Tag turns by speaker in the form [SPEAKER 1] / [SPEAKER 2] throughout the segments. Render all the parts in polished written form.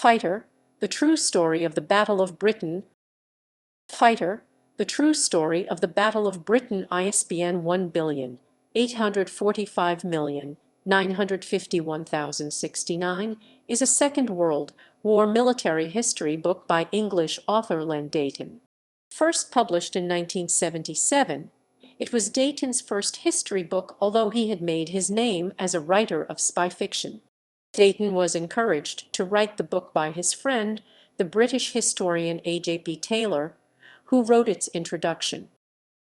[SPEAKER 1] Fighter, The True Story of the Battle of Britain. Fighter, The True Story of the Battle of Britain, ISBN 1,845,951,069, is a Second World War military history book by English author Len Deighton. First published in 1977, it was Deighton's first history book, although he had made his name as a writer of spy fiction. Deighton was encouraged to write the book by his friend, the British historian AJP Taylor, who wrote its introduction.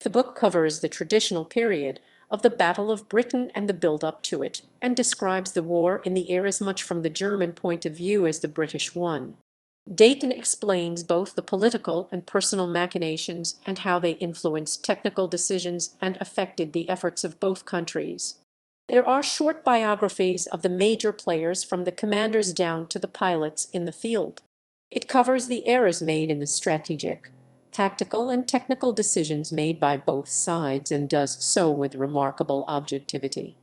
[SPEAKER 1] The book covers the traditional period of the Battle of Britain and the build-up to it, and describes the war in the air as much from the German point of view as the British one. Deighton explains both the political and personal machinations and how they influenced technical decisions and affected the efforts of both countries. There are short biographies of the major players from the commanders down to the pilots in the field. It covers the errors made in the strategic, tactical, and technical decisions made by both sides, and does so with remarkable objectivity.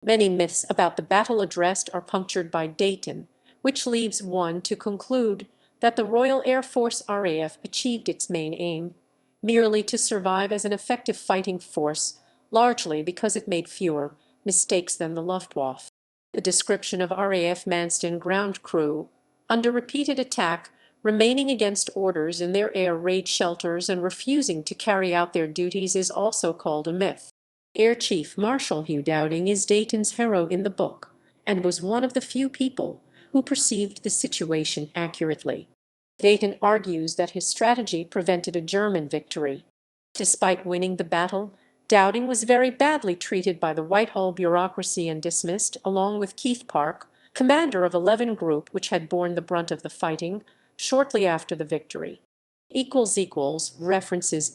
[SPEAKER 1] Many myths about the battle addressed are punctured by Deighton, which leaves one to conclude that the Royal Air Force RAF achieved its main aim, merely to survive as an effective fighting force, largely because it made fewer mistakes than the Luftwaffe. The description of RAF Manston ground crew, under repeated attack, remaining against orders in their air raid shelters and refusing to carry out their duties, is also called a myth. Air Chief Marshal Hugh Dowding is Deighton's hero in the book, and was one of the few people who perceived the situation accurately. Deighton argues that his strategy prevented a German victory. Despite winning the battle, Dowding was very badly treated by the Whitehall bureaucracy and dismissed, along with Keith Park, commander of 11 Group, which had borne the brunt of the fighting, shortly after the victory. References